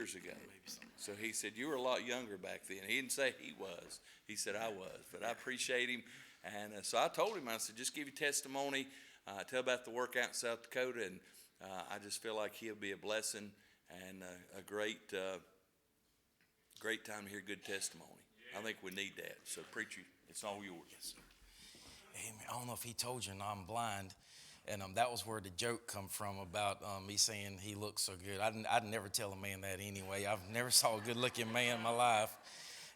years ago. So he said, you were a lot younger back then. He didn't say he was. He said, I was. But I appreciate him. And so I told him, I said, just give your testimony. Tell about the work out in South Dakota. And I just feel like he'll be a blessing and a great time to hear good testimony. I think we need that. So, preacher, it's all yours. Yes, sir. Amen. I don't know if he told you or not, I'm blind. And that was where the joke come from about me saying he looks so good. I'd never tell a man that anyway. I've never saw a good-looking man in my life.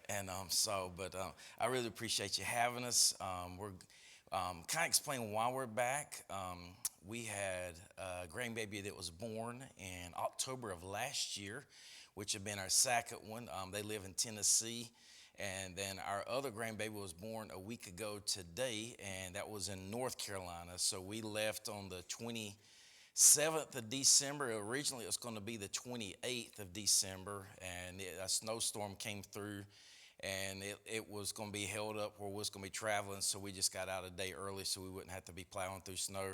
And I really appreciate you having us. We're kind of explaining why we're back. We had a grandbaby that was born in October of last year, which had been our second one. They live in Tennessee. And then our other grandbaby was born a week ago today, and that was in North Carolina. So we left on the 27th of December. Originally, it was going to be the 28th of December, and a snowstorm came through, and it was going to be held up where we was going to be traveling. So we just got out a day early so we wouldn't have to be plowing through snow.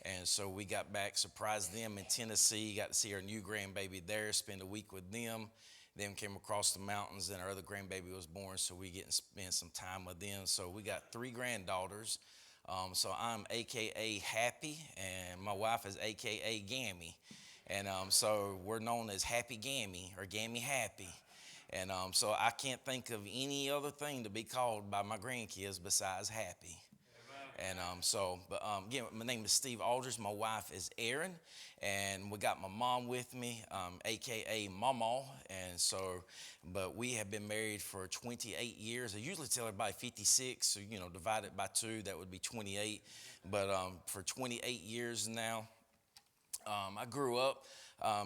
And so we got back, surprised them in Tennessee, got to see our new grandbaby there, spend a week with them. Then came across the mountains, and our other grandbaby was born, so we get to spend some time with them. So we got 3 granddaughters. So I'm AKA Happy, and my wife is AKA Gammy. And so we're known as Happy Gammy or Gammy Happy. And so I can't think of any other thing to be called by my grandkids besides Happy. And again, my name is Steve Aldridge. My wife is Erin, and we got my mom with me, a.k.a. Mama. And so, but we have been married for 28 years. I usually tell everybody 56, so, divide it by 2, that would be 28. But for 28 years now, I grew up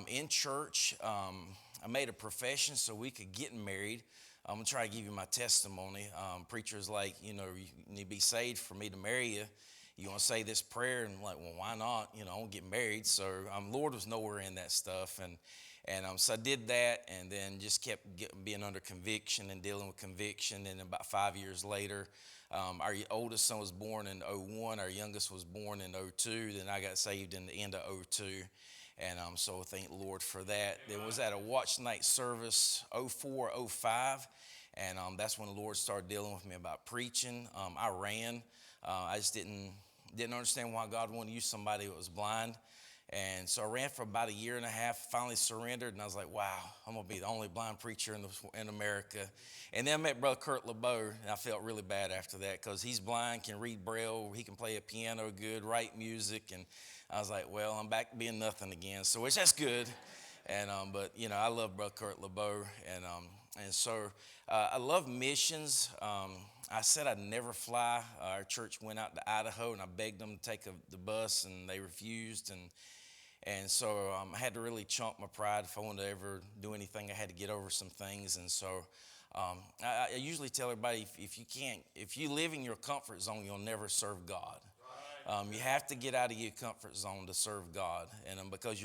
in church. I made a profession so we could get married. I'm going to try to give you my testimony. Preacher's like, you need to be saved for me to marry you. You want to say this prayer? And I'm like, well, why not? I want to get married. So Lord was nowhere in that stuff. And so I did that, and then just kept being under conviction and dealing with conviction. And about 5 years later, our oldest son was born in 01. Our youngest was born in 02. Then I got saved in the end of 02. And so thank the Lord for that. There was at a watch night service 04, 05. And that's when the Lord started dealing with me about preaching. I ran. I just didn't understand why God wanted to use somebody that was blind. And so I ran for about a year and a half, finally surrendered, and I was like, wow, I'm going to be the only blind preacher in America. And then I met Brother Kurt LeBeau, and I felt really bad after that because he's blind, can read Braille, he can play a piano good, write music, and I was like, well, I'm back being nothing again, so which that's good. And but I love Brother Kurt LeBeau, and so I love missions. I said I'd never fly. Our church went out to Idaho, and I begged them to take the bus, and they refused. And so I had to really chomp my pride. If I wanted to ever do anything, I had to get over some things. And so I usually tell everybody, if you live in your comfort zone, you'll never serve God. You have to get out of your comfort zone to serve God, and because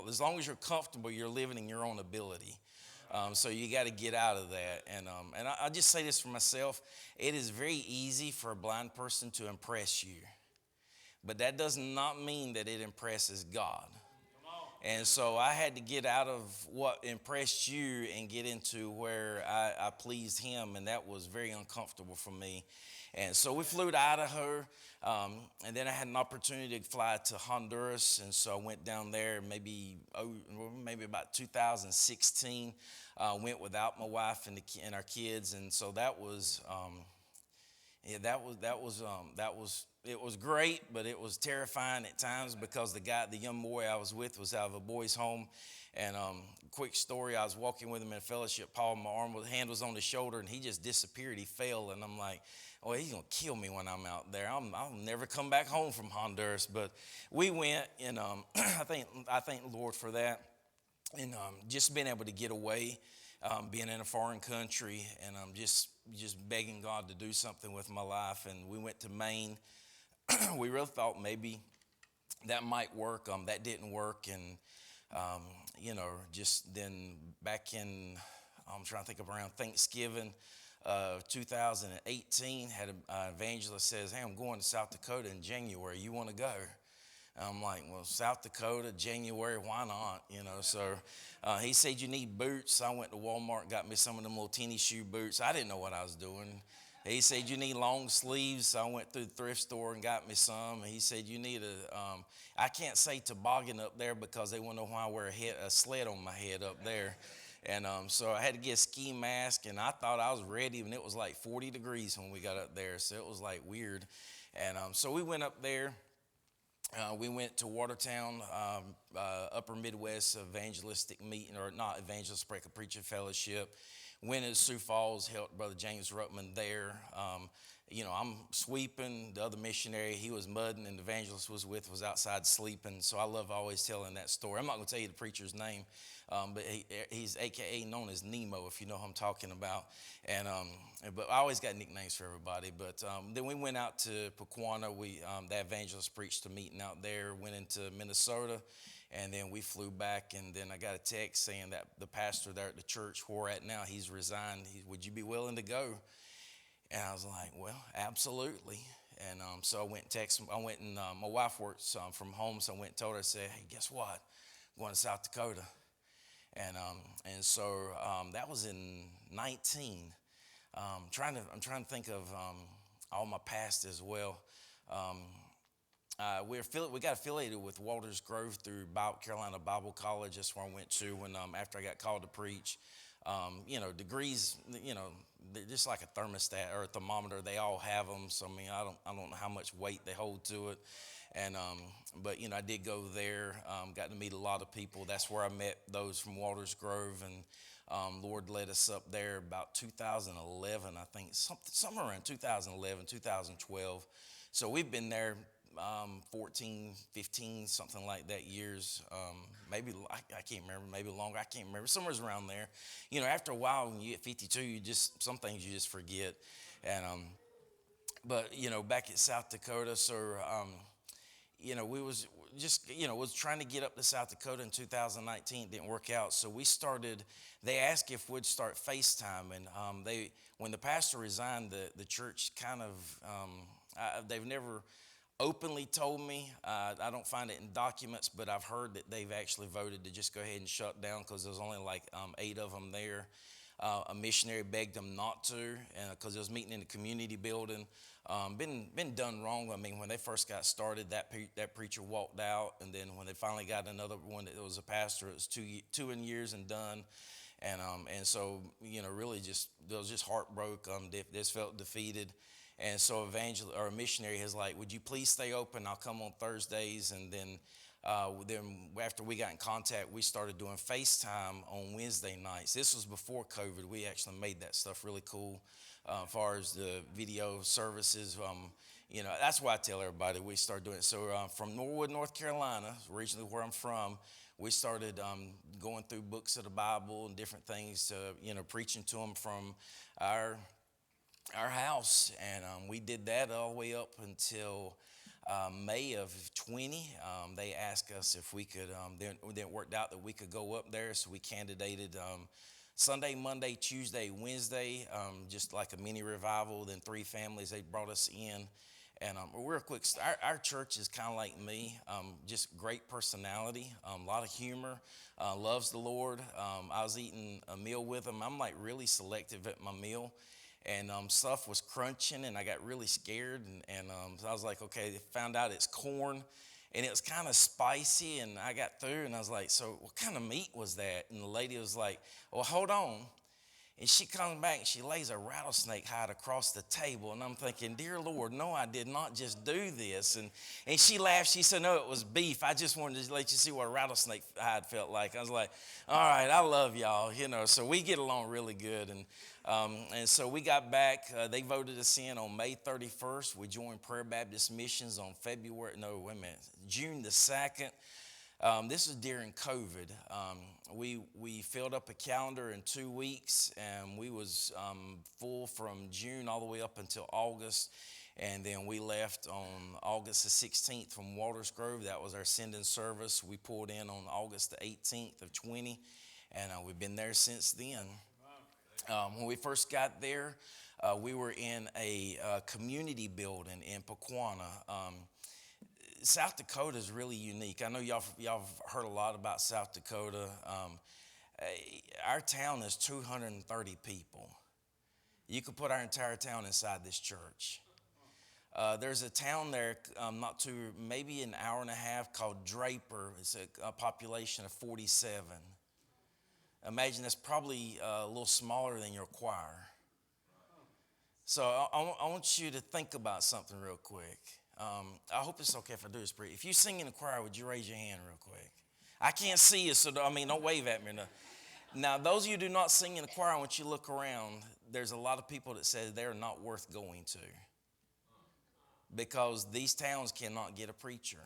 as long as you're comfortable, you're living in your own ability. So you got to get out of that. And I just say this for myself: it is very easy for a blind person to impress you, but that does not mean that it impresses God. And so I had to get out of what impressed you and get into where I pleased Him, and that was very uncomfortable for me. And so we flew to Idaho, and then I had an opportunity to fly to Honduras, and so I went down there maybe about 2016. Went without my wife and our kids, and so that was it was great, but it was terrifying at times because the young boy I was with was out of a boys' home. And quick story, I was walking with him in fellowship. Paul, my hand was on his shoulder, and he just disappeared. He fell, and I'm like, oh, he's going to kill me when I'm out there. I'll never come back home from Honduras. But we went, and I thank the Lord for that. And just being able to get away, being in a foreign country, and just begging God to do something with my life. And we went to Maine. We really thought maybe that might work. That didn't work. And, just then back in, I'm trying to think of around Thanksgiving 2018, had an evangelist says, hey, I'm going to South Dakota in January. You want to go? I'm like, well, South Dakota, January, why not? So he said, you need boots. I went to Walmart, got me some of them little teeny shoe boots. I didn't know what I was doing. He said, you need long sleeves. I went through the thrift store and got me some. He said, you need I can't say toboggan up there because they want to know why I wear a sled on my head up there. And so I had to get a ski mask, and I thought I was ready, and it was like 40 degrees when we got up there. So it was like weird. And so we went up there. We went to Watertown, Upper Midwest Evangelistic Meeting, or not evangelist, break a preacher fellowship. Went to Sioux Falls, helped Brother James Ruttman there. I'm sweeping. The other missionary, he was mudding, and the evangelist was outside sleeping. So I love always telling that story. I'm not going to tell you the preacher's name, but he's AKA known as Nemo, if you know who I'm talking about. And but I always got nicknames for everybody. But then we went out to Pequanna. The evangelist preached a meeting out there. Went into Minnesota. And then we flew back, and then I got a text saying that the pastor there at the church where we're at now, he's resigned. Would you be willing to go? And I was like, well, absolutely. And so I went and texted him. My wife works from home, so I went and told her, I said, hey, guess what? I'm going to South Dakota. And so that was in 19. I'm trying to think of all my past as well. We got affiliated with Walters Grove through Carolina Bible College. That's where I went to when after I got called to preach. Degrees, they're just like a thermostat or a thermometer. They all have them. So I mean, I don't know how much weight they hold to it. And but I did go there. Got to meet a lot of people. That's where I met those from Walters Grove, and Lord led us up there about 2011, I think, somewhere around 2011, 2012. So we've been there 14, 15, something like that years. Maybe, I can't remember, maybe longer, I can't remember, somewhere around there. After a while, when you get 52, some things you just forget. And, but, back at South Dakota, so, we was trying to get up to South Dakota in 2019. It didn't work out. So they asked if we'd start FaceTime. And when the pastor resigned, the church kind of, they've never openly told me. I don't find it in documents, but I've heard that they've actually voted to just go ahead and shut down because there's only like 8 of them there. A missionary begged them not to because it was meeting in the community building. Been done wrong. I mean, when they first got started, that preacher walked out, and then when they finally got another one that was a pastor, it was 2 years and done. And so really they was just heartbroken. They just felt defeated. And so a missionary is like, would you please stay open? I'll come on Thursdays. And then after we got in contact, we started doing FaceTime on Wednesday nights. This was before COVID. We actually made that stuff really cool as far as the video services. That's why I tell everybody we started doing it. So from Norwood, North Carolina, originally where I'm from, we started going through books of the Bible and different things, preaching to them from our house, and we did that all the way up until May of 20. They asked us if we could, then it worked out that we could go up there, so we candidated Sunday, Monday, Tuesday, Wednesday, just like a mini revival. Then 3 families, they brought us in. And real quick, our church is kind of like me, just great personality, a lot of humor, loves the Lord. I was eating a meal with them. I'm like really selective at my meal. And stuff was crunching, and I got really scared. And so I was like, okay, found out it's corn, and it was kind of spicy. And I got through, and I was like, so what kind of meat was that? And the lady was like, well, hold on. And she comes back, and she lays a rattlesnake hide across the table. And I'm thinking, dear Lord, no, I did not just do this. And she laughed. She said, no, it was beef. I just wanted to let you see what a rattlesnake hide felt like. I was like, all right, I love y'all, So we get along really good. And so we got back. They voted us in on May 31st. We joined Prayer Baptist Missions on June the 2nd. This is during COVID. We filled up a calendar in 2 weeks, and we was full from June all the way up until August. And then we left on August the 16th from Walters Grove. That was our sending service. We pulled in on August the 18th of 20, and we've been there since then. When we first got there, we were in a community building in Pequanna. South Dakota is really unique. I know y'all have heard a lot about South Dakota. Our town is 230 people. You could put our entire town inside this church. There's a town there, maybe an hour and a half, called Draper. It's a population of 47. Imagine that's probably a little smaller than your choir. So I want you to think about something real quick. I hope it's okay if I do this, Bree. If you sing in the choir, would you raise your hand real quick? I can't see you, so don't wave at me. No. Now, those of you who do not sing in the choir, I want you to look around. There's a lot of people that say they're not worth going to because these towns cannot get a preacher.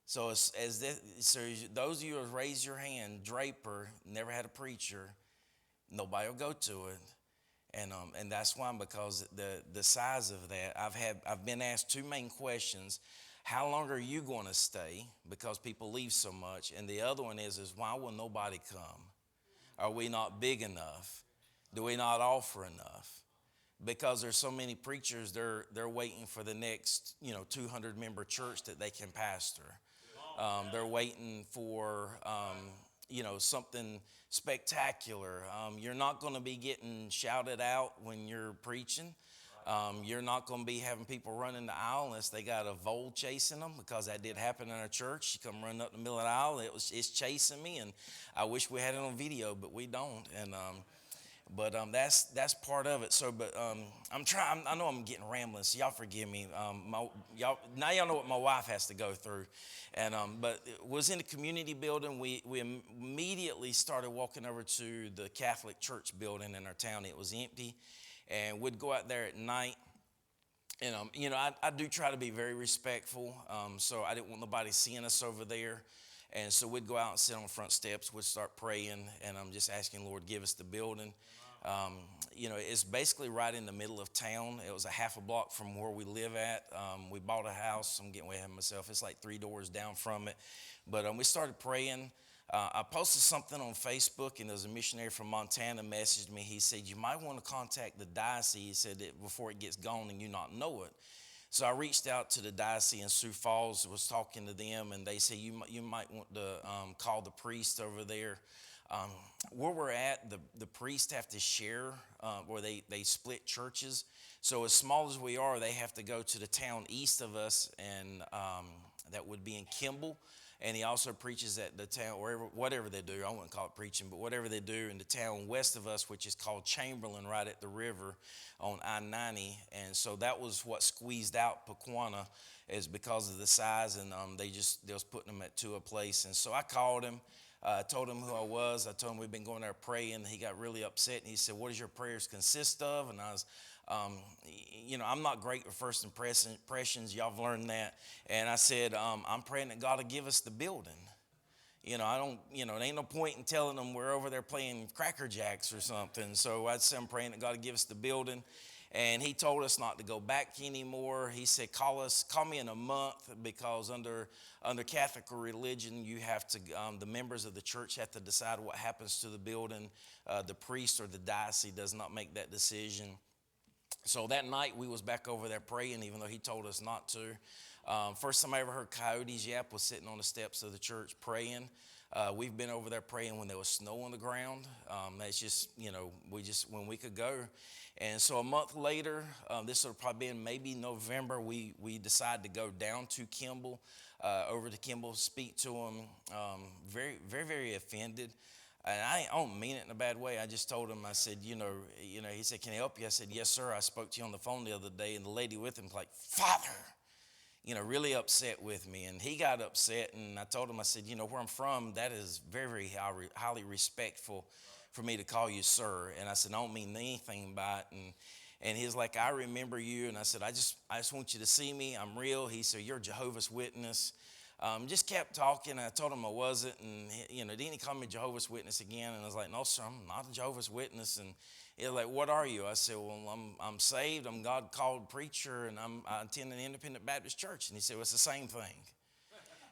So those of you who raise your hand, Draper never had a preacher. Nobody will go to it. And that's why, because the size of that, I've been asked two main questions. How long are you going to stay? Because people leave so much. And the other one is why will nobody come? Are we not big enough? Do we not offer enough? Because there's so many preachers, they're waiting for the next 200 member church that they can pastor. They're waiting for something spectacular. You're not going to be getting shouted out when you're preaching. You're not going to be having people running the aisle unless they got a vole chasing them, because that did happen in our church. She come running up the middle of the aisle. It's chasing me, and I wish we had it on video, but we don't. And that's part of it. So, I'm trying. I know I'm getting rambling, so y'all forgive me. Y'all know what my wife has to go through, and but it was in the community building. We immediately started walking over to the Catholic church building in our town. It was empty, and we'd go out there at night. And I do try to be very respectful, so I didn't want nobody seeing us over there. And so we'd go out and sit on the front steps. We'd start praying, and I'm just asking, Lord, give us the building. It's basically right in the middle of town. It was a half a block from where we live at. We bought a house. I'm getting way ahead of myself. It's like 3 doors down from it. But we started praying. I posted something on Facebook, and there was a missionary from Montana messaged me. He said, you might want to contact the diocese, he said, that before it gets gone and you not know it. So I reached out to the diocese in Sioux Falls, was talking to them, and they said, you might want to call the priest over there. Where we're at, the priests have to share, where they split churches. So as small as we are, they have to go to the town east of us, and that would be in Kimball. And he also preaches at the town, whatever they do. I wouldn't call it preaching, but whatever they do in the town west of us, which is called Chamberlain, right at the river on I-90. And so that was what squeezed out Pequanna, is because of the size, and they was putting them to a place. And so I called him. I told him who I was. I told him we've been going there praying. He got really upset, and he said, what does your prayers consist of? And I was, I'm not great with first impressions. Y'all have learned that. And I said, I'm praying that God will give us the building. I don't, it ain't no point in telling them we're over there playing Cracker Jacks or something. So I said, I'm praying that God will give us the building. And he told us not to go back anymore. He said, call me in a month, because under Catholic religion, you have to, the members of the church have to decide what happens to the building. The priest or the diocese does not make that decision. So that night we was back over there praying, even though he told us not to. First time I ever heard coyotes yap was sitting on the steps of the church praying. We've been over there praying when there was snow on the ground. That's just, when we could go. And so a month later, this would have probably been maybe November, we decided to go down to Kimball, over to Kimball, speak to him. Very, very, very offended. And I don't mean it in a bad way. I just told him, I said, he said, can I help you? I said, yes, sir. I spoke to you on the phone the other day, and the lady with him was like, Father, really upset with me. And he got upset, and I told him, I said, where I'm from, that is very, very highly respectful for me to call you sir. And I said, I don't mean anything by it. And he's like, I remember you. And I said, I just want you to see me. I'm real. He said, you're a Jehovah's Witness. Just kept talking. I told him I wasn't. And, then he called me Jehovah's Witness again. And I was like, no, sir, I'm not a Jehovah's Witness. And he was like, what are you? I said, well, I'm saved. I'm God-called preacher, and I attend an independent Baptist church. And he said, well, it's the same thing.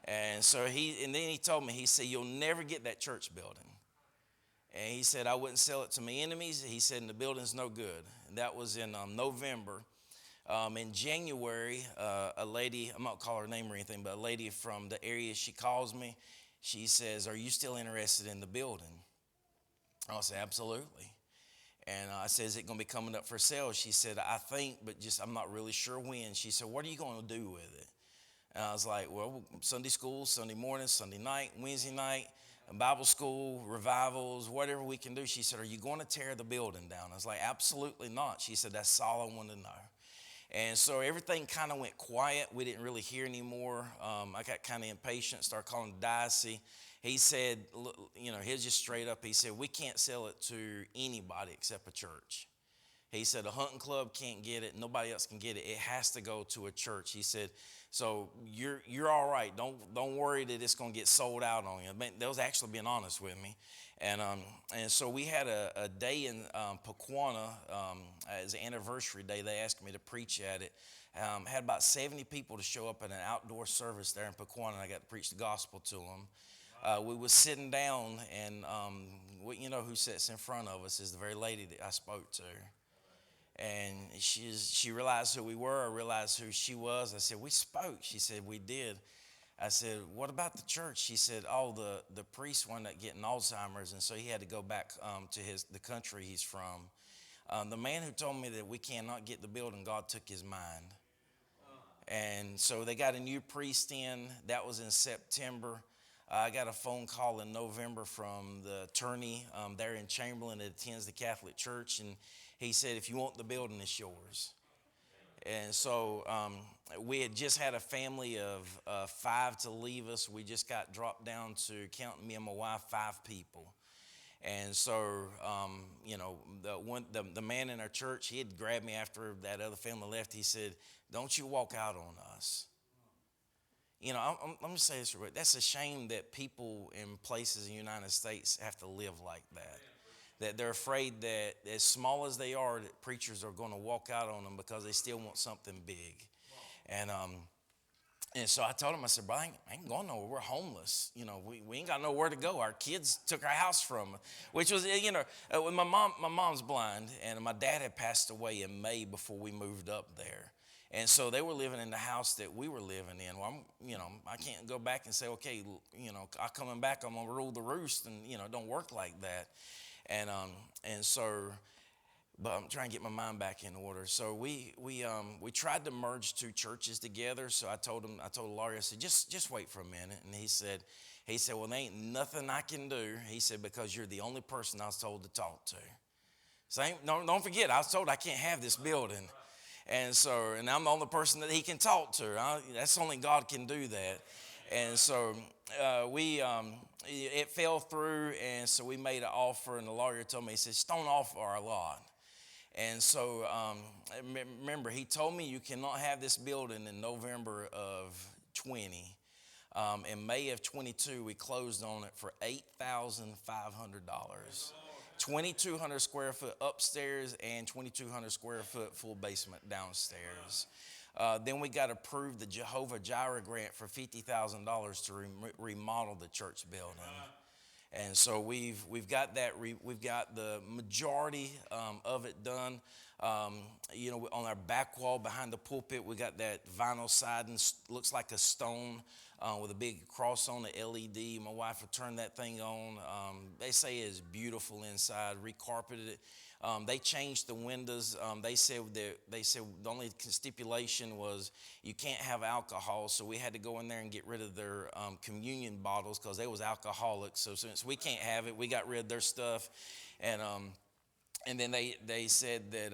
And so then he told me, he said, you'll never get that church building. And he said, I wouldn't sell it to my enemies. He said, and the building's no good. And that was in November. In January, a lady, I'm not gonna call her name or anything, but a lady from the area, she calls me. She says, "Are you still interested in the building?" I said, "Absolutely." And I said, "Is it going to be coming up for sale?" She said, "I think, but just I'm not really sure when." She said, "What are you going to do with it?" And I was like, "Well, Sunday school, Sunday morning, Sunday night, Wednesday night, Bible school, revivals, whatever we can do." She said, "Are you going to tear the building down?" I was like, "Absolutely not." She said, "That's all I wanted to know." And so everything kind of went quiet. We didn't really hear anymore. I got kind of impatient, started calling the diocese. He said, he's just straight up, he said, "We can't sell it to anybody except a church." He said, "A hunting club can't get it. Nobody else can get it. It has to go to a church." He said, "So you're all right. Don't worry that it's going to get sold out on you." They was actually being honest with me. And so we had a day in Pequanna as an anniversary day. They asked me to preach at it. Had about 70 people to show up at an outdoor service there in Pequanna, and I got to preach the gospel to them. We was sitting down, and you know who sits in front of us is the very lady that I spoke to. And she realized who we were. I realized who she was. I said, "We spoke." She said, "We did." I said, "What about the church?" She said, "Oh, the priest wound up getting Alzheimer's, and so he had to go back to the country he's from. The man who told me that we cannot get the building, God took his mind." And so they got a new priest in. That was in September. I got a phone call in November from the attorney there in Chamberlain that attends the Catholic Church, and he said, "If you want the building, it's yours." And so we had just had a family of 5 to leave us. We just got dropped down to, counting me and my wife, 5 people. And so, the man in our church, he had grabbed me after that other family left. He said, "Don't you walk out on us." I'm going to say this real quick. That's a shame that people in places in the United States have to live like that. That they're afraid that as small as they are, that preachers are going to walk out on them because they still want something big. And so I told him, I said, "Bro, I ain't going nowhere. We're homeless. We ain't got nowhere to go. Our kids took our house from us," which was, when my mom's blind, and my dad had passed away in May before we moved up there. And so they were living in the house that we were living in. Well, I can't go back and say, "Okay, I'm coming back, I'm going to rule the roost," and, it don't work like that. And so, but I'm trying to get my mind back in order. So we tried to merge 2 churches together. So I told the lawyer, I said, just wait for a minute. And he said, "Well, there ain't nothing I can do." He said, "Because you're the only person I was told to talk to." So don't forget, I was told I can't have this building. And I'm the only person that he can talk to. That's only God can do that. And so it fell through, and so we made an offer, and the lawyer told me, he said, "Stone off our lot." And so remember, he told me you cannot have this building in November of 20. In May of 22, we closed on it for $8,500. 2,200 square foot upstairs and 2,200 square foot full basement downstairs. Then we got approved the Jehovah Jireh grant for $50,000 to remodel the church building. And so we've got that. We've got the majority of it done. On our back wall behind the pulpit, we got that vinyl siding, looks like a stone with a big cross on the LED. My wife would turn that thing on. They say it's beautiful inside. Recarpeted it. They changed the windows. They said the only stipulation was you can't have alcohol, so we had to go in there and get rid of their communion bottles because they was alcoholics. So since we can't have it, we got rid of their stuff, and then they said that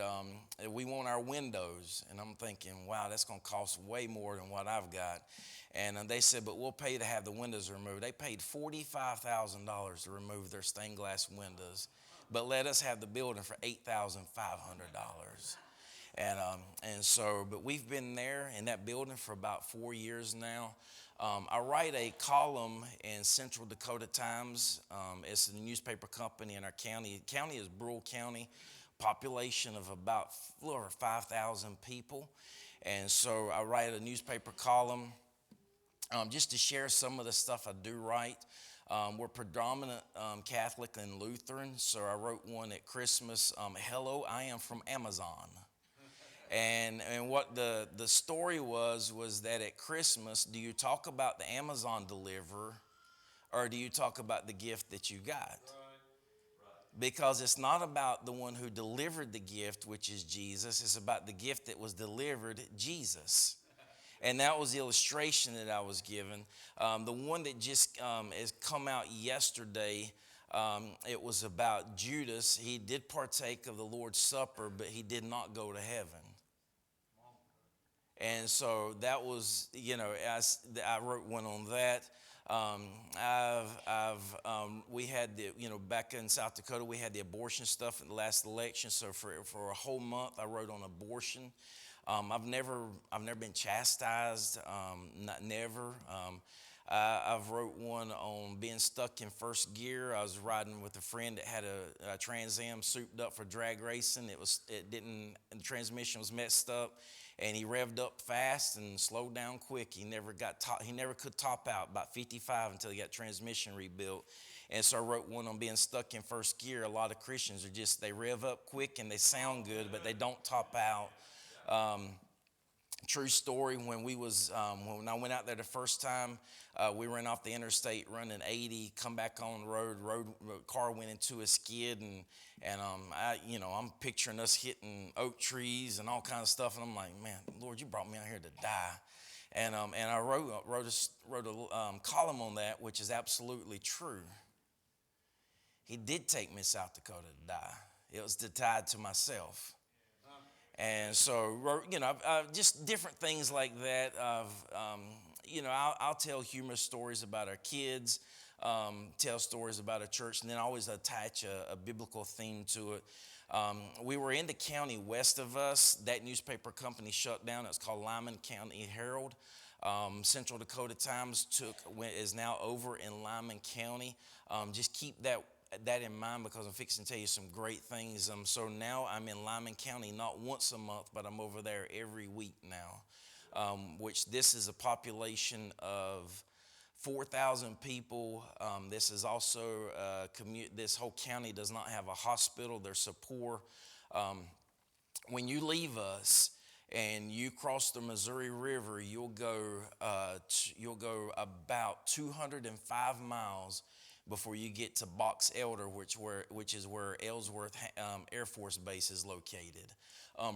we want our windows, and I'm thinking, wow, that's going to cost way more than what I've got. And they said, "But we'll pay to have the windows removed." They paid $45,000 to remove their stained glass windows, but let us have the building for $8,500. But we've been there in that building for about 4 years now. I write a column in Central Dakota Times. It's a newspaper company in our county. The county is Brule County, population of about 5,000 people. And so I write a newspaper column just to share some of the stuff I do write. We're predominant Catholic and Lutheran, so I wrote one at Christmas, "Hello, I am from Amazon." And what the story was that at Christmas, do you talk about the Amazon deliverer, or do you talk about the gift that you got? Because it's not about the one who delivered the gift, which is Jesus. It's about the gift that was delivered, Jesus. And that was the illustration that I was given. The one that just has come out yesterday, it was about Judas. He did partake of the Lord's Supper, but he did not go to heaven. And so that was, I wrote one on that. We had back in South Dakota, we had the abortion stuff in the last election. So for a whole month, I wrote on abortion. I've never been chastised, never. I've wrote one on being stuck in first gear. I was riding with a friend that had a Trans Am souped up for drag racing. The transmission was messed up, and he revved up fast and slowed down quick. He never could top out about 55 until he got transmission rebuilt. And so I wrote one on being stuck in first gear. A lot of Christians they rev up quick and they sound good, but they don't top out. True story, when I went out there the first time, we ran off the interstate running 80, come back on the road, car went into a skid, and I'm picturing us hitting oak trees and all kinds of stuff, and I'm like, man, Lord, you brought me out here to die. And I wrote a column on that, which is absolutely true. He did take me to South Dakota to die. It was tied to myself. And so, just different things like that. I'll tell humorous stories about our kids, tell stories about our church, and then I always attach a biblical theme to it. We were in the county west of us. That newspaper company shut down. It's called Lyman County Herald. Central Dakota Times is now over in Lyman County. Just keep that in mind, because I'm fixing to tell you some great things. So now I'm in Lyman County not once a month, but I'm over there every week now, which this is a population of 4,000 people. This is also this whole county does not have a hospital. They're so poor. When you leave us and you cross the Missouri River, you'll go about 205 miles before you get to Box Elder, which is where Ellsworth Air Force Base is located.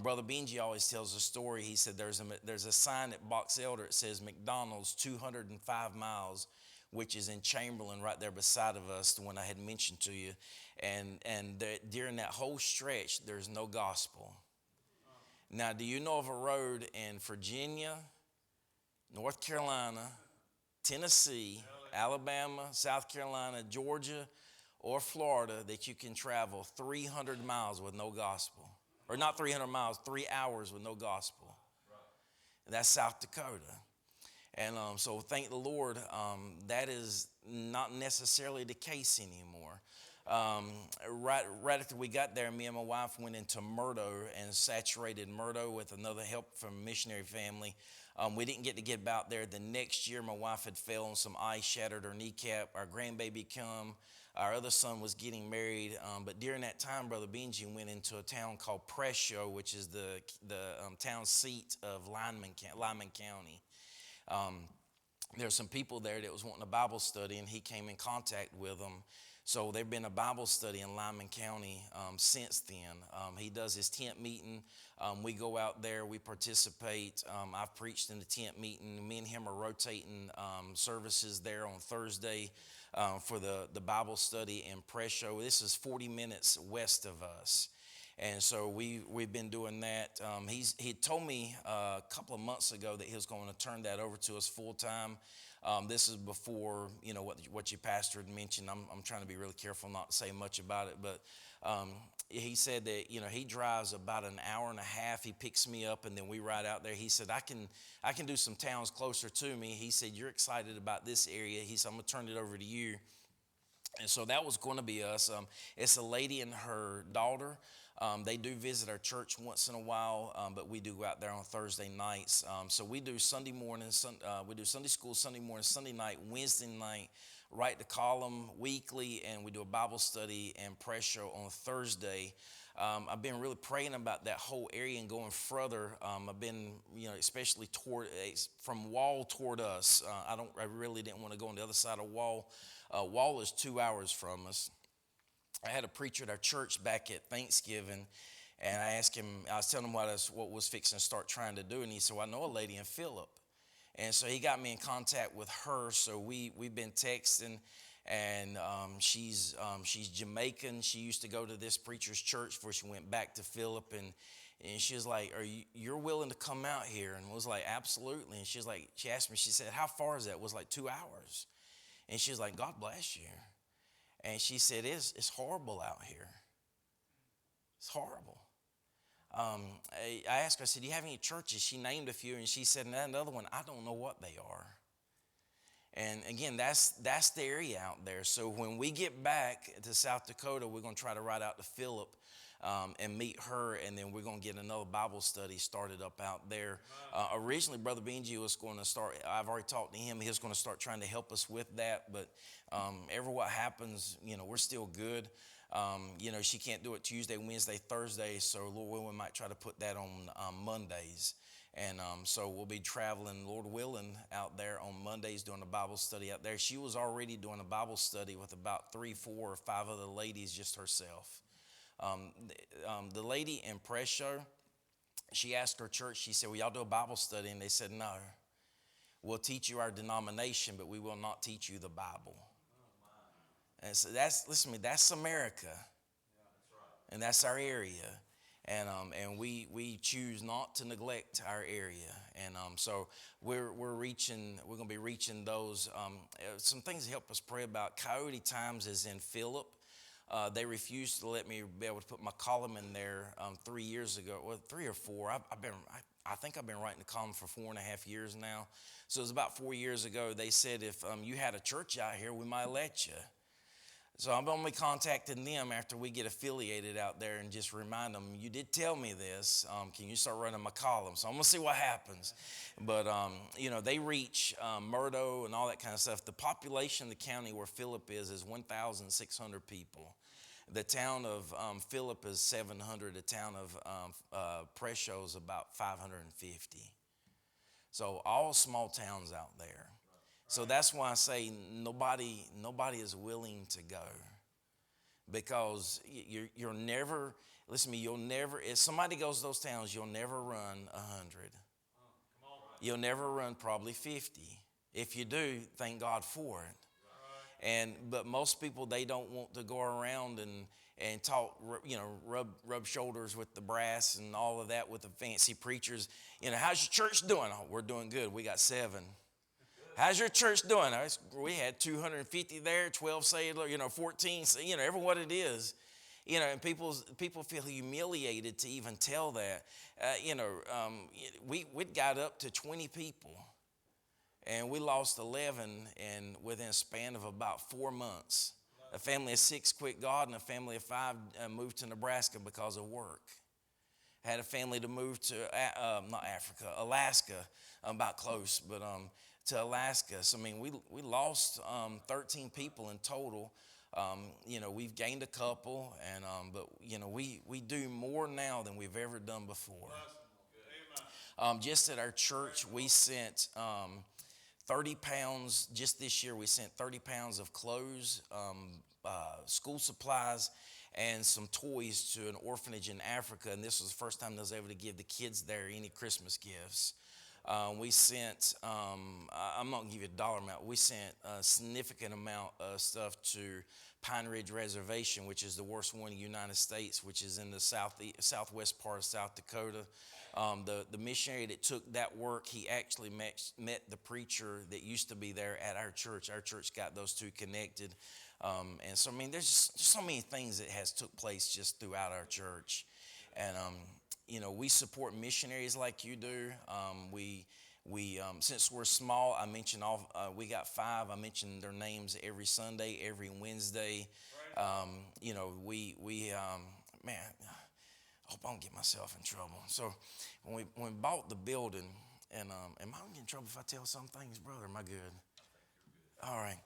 Brother Benji always tells a story. He said there's a sign at Box Elder. It says McDonald's 205 miles, which is in Chamberlain, right there beside of us, the one I had mentioned to you. And during that whole stretch, there's no gospel. Now, do you know of a road in Virginia, North Carolina, Tennessee, Alabama, South Carolina, Georgia, or Florida that you can travel 300 miles with no gospel? Or not 300 miles, 3 hours with no gospel. And that's South Dakota. And so thank the Lord, that is not necessarily the case anymore. Right after we got there, me and my wife went into Murdo and saturated Murdo with another help from a missionary family. We didn't get to get about there. The next year, my wife had fell on some ice, shattered her kneecap. Our grandbaby come. Our other son was getting married. But during that time, Brother Benji went into a town called Presho, which is the town seat of Lyman County. There's some people there that was wanting a Bible study, and he came in contact with them. So there's been a Bible study in Lyman County since then. He does his tent meeting. We go out there, we participate. I've preached in the tent meeting. Me and him are rotating services there on Thursday for the Bible study in Presho. This is 40 minutes west of us. And so we've been doing that. He told me a couple of months ago that he was going to turn that over to us full time. This is before what your pastor had mentioned. I'm trying to be really careful not to say much about it, but he said that he drives about an hour and a half. He picks me up and then we ride out there. He said I can do some towns closer to me. He said you're excited about this area. He said I'm gonna turn it over to you. And so that was going to be us. It's a lady and her daughter. They do visit our church once in a while, but we do go out there on Thursday nights. So we do Sunday morning, we do Sunday school Sunday morning, Sunday night, Wednesday night. write the column weekly, and we do a Bible study and prayer show on Thursday. I've been really praying about that whole area and going further. I've been, especially from Wall toward us. I really didn't want to go on the other side of Wall. Wall is 2 hours from us. I had a preacher at our church back at Thanksgiving, and I asked him, I was telling him what was fixing to start trying to do, and he said, well, I know a lady in Philip. And so he got me in contact with her, so we've been texting, and she's Jamaican. She used to go to this preacher's church before she went back to Philip, and she was like, you're willing to come out here? And I was like, absolutely. And she asked me, she said, how far is that? It was like 2 hours. And she was like, God bless you. And she said, it's horrible out here. It's horrible. I asked her, I said, do you have any churches? She named a few, and she said, and another one, I don't know what they are. And again, that's the area out there. So when we get back to South Dakota, we're going to try to ride out to Philip and meet her, and then we're going to get another Bible study started up out there. Originally, Brother Benji was going to start, I've already talked to him, he was going to start trying to help us with that, but ever what happens, we're still good. She can't do it Tuesday, Wednesday, Thursday, so Lord willing, we might try to put that on Mondays. And so we'll be traveling, Lord willing, out there on Mondays doing a Bible study out there. She was already doing a Bible study with about 3, 4, or 5 other ladies, just herself. The lady in press show, she asked her church, she said, well, y'all do a Bible study? And they said, no. We'll teach you our denomination, but we will not teach you the Bible. And so that's America. Yeah, that's right. And that's our area. And we choose not to neglect our area. And so we're going to be reaching those. Some things to help us pray about. Coyote Times is in Philip. They refused to let me be able to put my column in there 3 years ago, well, 3 or 4. I think I've been writing the column for 4.5 years now. So it was about 4 years ago. They said if you had a church out here, we might let you. So I'm only contacting them after we get affiliated out there and just remind them, you did tell me this. Can you start running my column? So I'm going to see what happens. But, they reach Murdo and all that kind of stuff. The population of the county where Philip is 1,600 people. The town of Philip is 700. The town of Presho is about 550. So all small towns out there. So that's why I say nobody is willing to go, because you're never, listen to me, if somebody goes to those towns, you'll never run 100. You'll never run probably 50. If you do, thank God for it. But most people, they don't want to go around and talk, rub shoulders with the brass and all of that with the fancy preachers. How's your church doing? Oh, we're doing good. We got 7. How's your church doing? We had 250 there, 12 saved, 14, every what it is. And people feel humiliated to even tell that. We got up to 20 people, and we lost 11 within a span of about 4 months. A family of 6 quit God, and a family of 5 moved to Nebraska because of work. Had a family to move to, Alaska, about close, but to Alaska. So, we lost 13 people in total. We've gained a couple, but we do more now than we've ever done before. Just at our church, we sent 30 pounds, just this year we sent 30 pounds of clothes, school supplies, and some toys to an orphanage in Africa. And this was the first time I was able to give the kids there any Christmas gifts. We sent, I'm not going to give you a dollar amount, we sent a significant amount of stuff to Pine Ridge Reservation, which is the worst one in the United States, which is in the southwest part of South Dakota. The missionary that took that work, he actually met the preacher that used to be there at our church. Our church got those two connected. And so, there's just so many things that has took place just throughout our church. And, we support missionaries like you do. We since we're small, I mentioned we got 5. I mention their names every Sunday, every Wednesday. Man, I hope I don't get myself in trouble. So when we bought the building, and am I going to get in trouble if I tell some things, brother? Am I good? All right.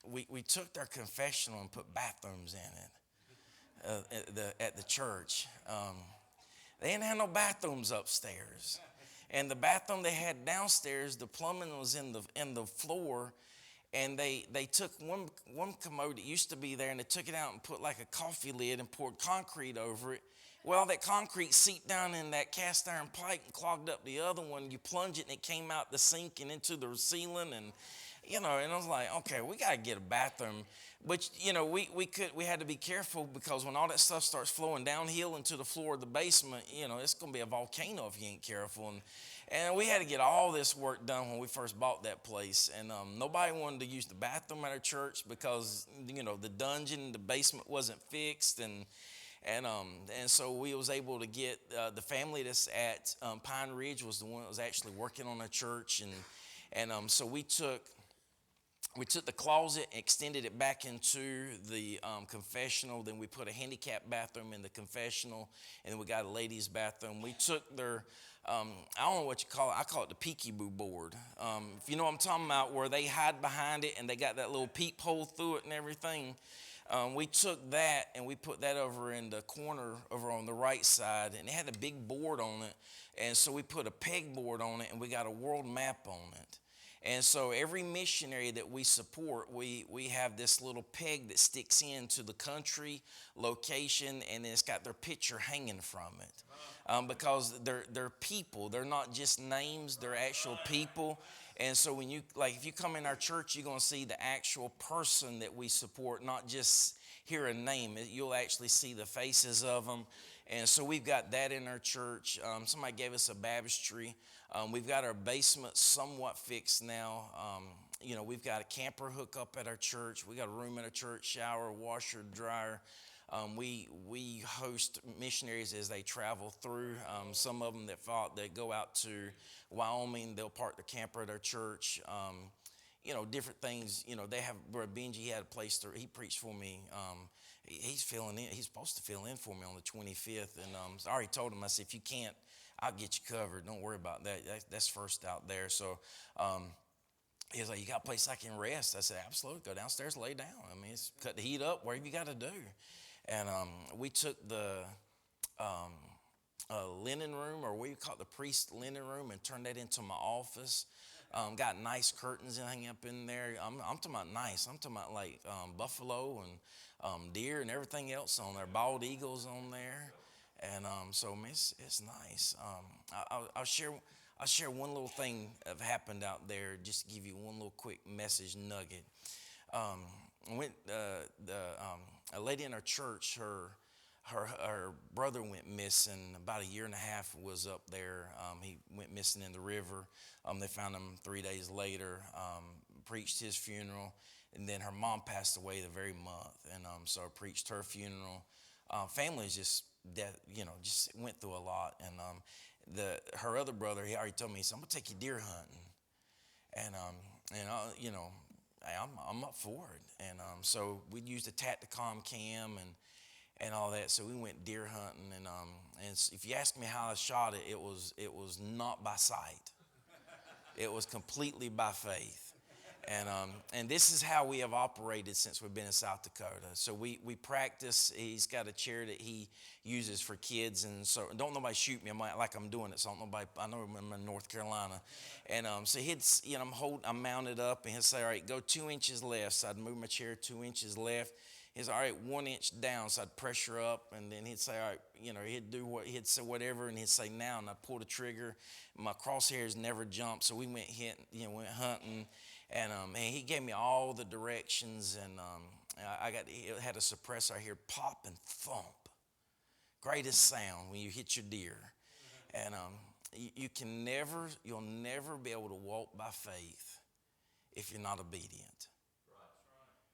we took their confessional and put bathrooms in it at the church. They didn't have no bathrooms upstairs, and the bathroom they had downstairs, the plumbing was in the floor, and they took one commode that used to be there, and they took it out and put like a coffee lid and poured concrete over it. Well, that concrete seeped down in that cast iron pipe and clogged up the other one. You plunge it and it came out the sink and into the ceiling, and and I was like, okay, we got to get a bathroom. But we had to be careful, because when all that stuff starts flowing downhill into the floor of the basement, it's going to be a volcano if you ain't careful. And we had to get all this work done when we first bought that place. And nobody wanted to use the bathroom at our church because the dungeon, the basement wasn't fixed, and so we was able to get the family that's at Pine Ridge was the one that was actually working on our church, and so we took the closet, extended it back into the confessional. Then we put a handicap bathroom in the confessional, and then we got a ladies' bathroom. We took their, I don't know what you call it. I call it the peekaboo board. If you know what I'm talking about, where they hide behind it and they got that little peephole through it and everything. We took that and we put that over in the corner over on the right side, and it had a big board on it. And so we put a pegboard on it, and we got a world map on it. And so every missionary that we support, we have this little peg that sticks into the country, location, and then it's got their picture hanging from it. Because they're people. They're not just names, they're actual people. And so when if you come in our church, you're going to see the actual person that we support, not just hear a name. You'll actually see the faces of them. And so we've got that in our church. Somebody gave us a baptistry. We've got our basement somewhat fixed now. We've got a camper hookup at our church. We got a room at our church, shower, washer, dryer. We host missionaries as they travel through. Some of them that go out to Wyoming, they'll park the camper at our church. Different things. They have, Brother Benji, he had a place he preached for me. He's filling in. He's supposed to fill in for me on the 25th. And I already told him, I said, if you can't, I'll get you covered. Don't worry about that. That's first out there. So he was like, you got a place I can rest? I said, absolutely. Go downstairs, lay down. I mean, it's cut the heat up, whatever you got to do. And we took the linen room, or what you call it, the priest linen room, and turned that into my office. Got nice curtains hanging up in there. I'm talking about nice. I'm talking about like buffalo and deer and everything else on there. Bald eagles on there, and so it's nice. I'll share one little thing that happened out there. Just to give you one little quick message nugget. A lady in our church, her brother went missing about a year and a half. Was up there. He went missing in the river. They found him 3 days later. Preached his funeral, and then her mom passed away the very month. And so I preached her funeral. Family's just went through a lot. And her other brother, he already told me, he said, I'm gonna take you deer hunting. And I'm up for it. And so we used a Tacticom cam and all that. So we went deer hunting, and if you ask me how I shot it, it was not by sight. It was completely by faith. And this is how we have operated since we've been in South Dakota. So we practice. He's got a chair that he uses for kids, and so don't nobody shoot me. I'm doing it, so I know I'm in North Carolina. And so I'm mounted up, and he'll say, all right, go 2 inches left. So I'd move my chair 2 inches left. He's all right, 1 inch down. So I'd pressure up, and then he'd say, all right, he'd say whatever, and he'd say now, and I'd pull the trigger. My crosshairs never jumped, so we went hunting, and he gave me all the directions, and it had a suppressor. I hear pop and thump, greatest sound when you hit your deer, and you'll never be able to walk by faith if you're not obedient.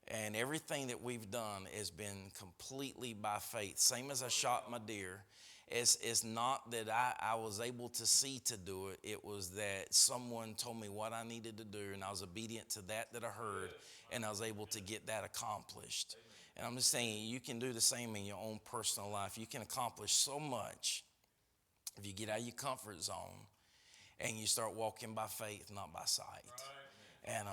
And everything that we've done has been completely by faith. Same as I shot my deer. It's not that I was able to see to do it. It was that someone told me what I needed to do, and I was obedient to that I heard, and I was able to get that accomplished. And I'm just saying, you can do the same in your own personal life. You can accomplish so much if you get out of your comfort zone and you start walking by faith, not by sight. And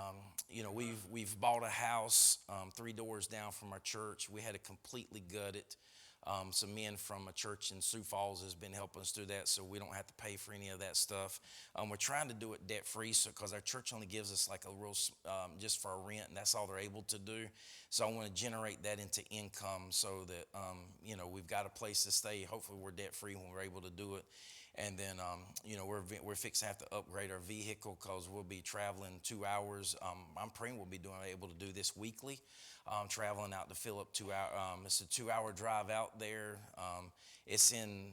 we've bought a house 3 doors down from our church. We had to completely gut it. Some men from a church in Sioux Falls has been helping us do that, so we don't have to pay for any of that stuff. We're trying to do it debt free, so because our church only gives us like a real just for a rent, and that's all they're able to do. So I want to generate that into income, so that we've got a place to stay. Hopefully, we're debt free when we're able to do it. And then, we're fixing to have to upgrade our vehicle because we'll be traveling 2 hours. I'm praying we'll be able to do this weekly, traveling out to fill up 2 hour. It's a 2 hour drive out there. It's in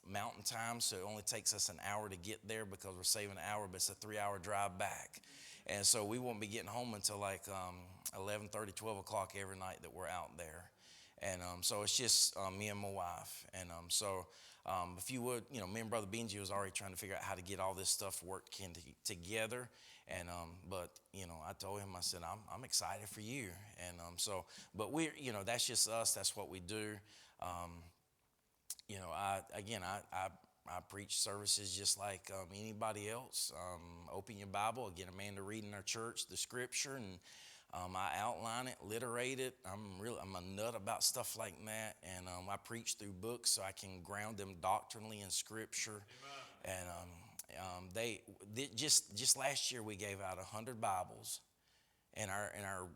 mountain time, so it only takes us an hour to get there because we're saving an hour, but it's a 3 hour drive back. And so we won't be getting home until like 11:30, 12 o'clock every night that we're out there. And so it's just me and my wife. And if you would, me and Brother Benji was already trying to figure out how to get all this stuff working together. And but I told him, I said, I'm excited for you. And but we're, that's just us. That's what we do. I preach services just like anybody else. Open your Bible, get a man to read in our church the scripture, and I outline it, literate it. I'm a nut about stuff like that, and I preach through books so I can ground them doctrinally in scripture. Amen. And just last year we gave out 100 Bibles. In our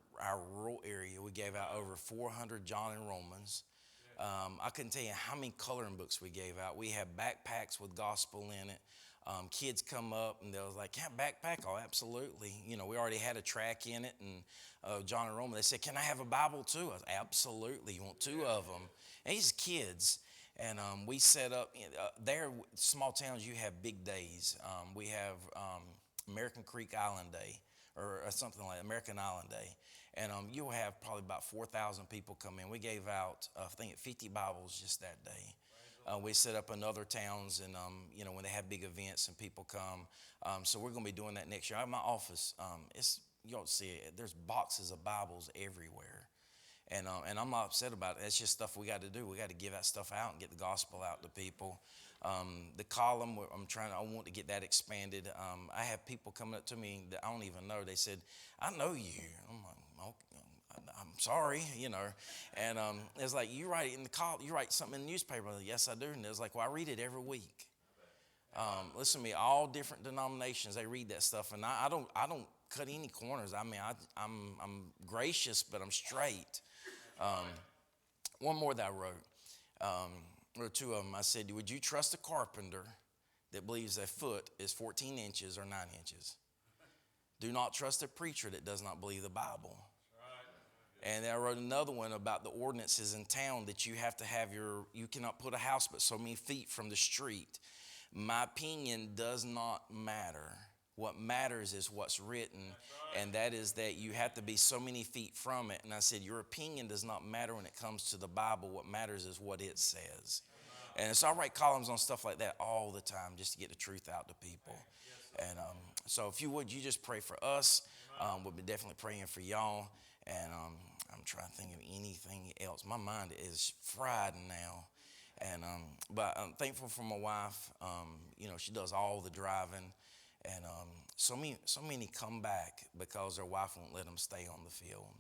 rural area, we gave out over 400 John and Romans. I couldn't tell you how many coloring books we gave out. We had backpacks with gospel in it. Kids come up and they was like, "Yeah, backpack?" Oh, absolutely. We already had a track in it, and John and Roman, they said, "Can I have a Bible too?" I said, "Absolutely. You want 2 of them?" And these kids, and we set up there. Small towns, you have big days. We have American Creek Island Day, or something like American Island Day. And you'll have probably about 4,000 people come in. We gave out, I think, 50 Bibles just that day. We set up in other towns, and when they have big events and people come. So we're going to be doing that next year. My office, you don't see it. There's boxes of Bibles everywhere, and I'm not upset about it. It's just stuff we got to do. We got to give that stuff out and get the gospel out to people. The column, I want to get that expanded. I have people coming up to me that I don't even know. They said, "I know you." I'm like, "I'm sorry," and it's like, "You write in you write something in the newspaper." Like, "Yes, I do." And it's like, "Well, I read it every week." Listen to me, all different denominations, they read that stuff, and I don't cut any corners. I mean, I'm gracious, but I'm straight. One more that I wrote, or 2 of them. I said, "Would you trust a carpenter that believes a foot is 14 inches or 9 inches? Do not trust a preacher that does not believe the Bible." And I wrote another one about the ordinances in town that you have to have you cannot put a house but so many feet from the street. My opinion does not matter. What matters is what's written, and that is that you have to be so many feet from it. And I said, your opinion does not matter when it comes to the Bible. What matters is what it says. And so I write columns on stuff like that all the time just to get the truth out to people. And so if you would, you just pray for us. We'll be definitely praying for y'all. And I'm trying to think of anything else. My mind is fried now. And but I'm thankful for my wife. She does all the driving. And so many come back because their wife won't let them stay on the field.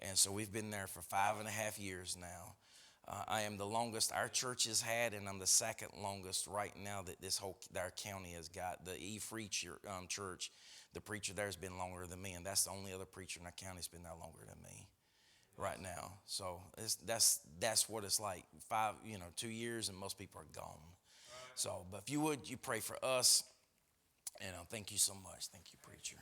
And so we've been there for 5.5 years now. I am the longest our church has had, and I'm the second longest right now that our county has got. The E-Free Church, the preacher there has been longer than me, and that's the only other preacher in our county that's been there longer than me right now. So that's what it's like. 2 years, and most people are gone. So, but if you would, you pray for us, and thank you so much. Thank you, preacher.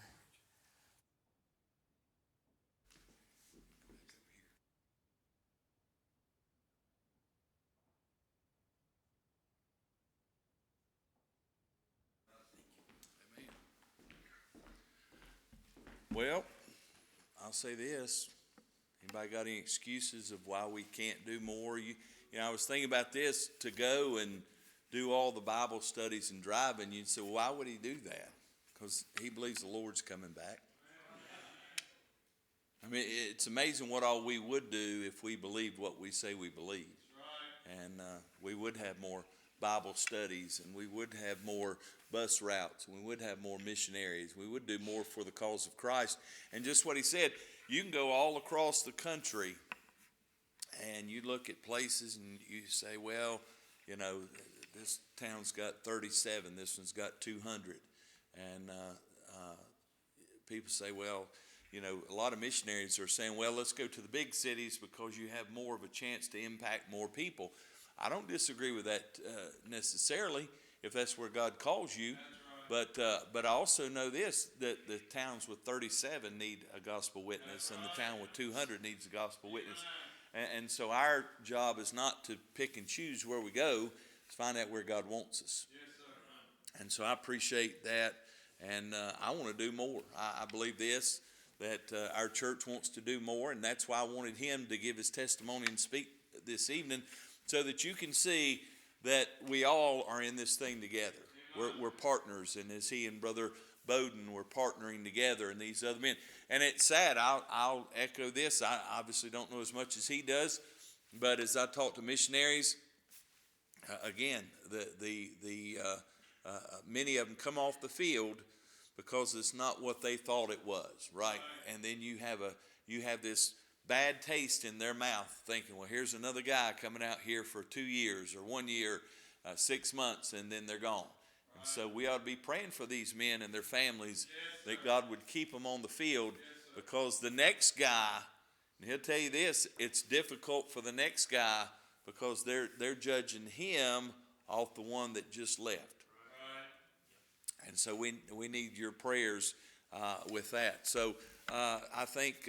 Well, I'll say this. Anybody got any excuses of why we can't do more? I was thinking about this, to go and do all the Bible studies and driving. You'd say, well, why would he do that? Because he believes the Lord's coming back. I mean, it's amazing what all we would do if we believed what we say we believe. And we would have more Bible studies, and we would have more bus routes, and we would have more missionaries. We would do more for the cause of Christ. And just what he said, you can go all across the country and you look at places and you say, well, you know, this town's got 37, this one's got 200. And people say, well, you know, a lot of missionaries are saying, well, let's go to the big cities because you have more of a chance to impact more people. I don't disagree with that necessarily, if that's where God calls you. But I also know this, that the towns with 37 need a gospel witness, and the town with 200 needs a gospel witness. And so our job is not to pick and choose where we go, it's find out where God wants us. And so I appreciate that, and I want to do more. I believe this, that our church wants to do more, and that's why I wanted him to give his testimony and speak this evening, so that you can see that we all are in this thing together. We're partners, and as he and Brother Bowden were partnering together, and these other men. And it's sad, I'll echo this. I obviously don't know as much as he does, but as I talk to missionaries, again, many of them come off the field because it's not what they thought it was, right? And then you have this bad taste in their mouth, thinking, well, here's another guy coming out here for 2 years or 1 year, 6 months, and then they're gone. And so we ought to be praying for these men and their families, that God would keep them on the field, because the next guy, and he'll tell you this, it's difficult for the next guy because they're judging him off the one that just left. And so we need your prayers with that. So I think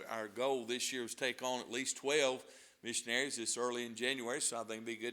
our goal this year is take on at least 12 missionaries this early in January, so I think it'd be good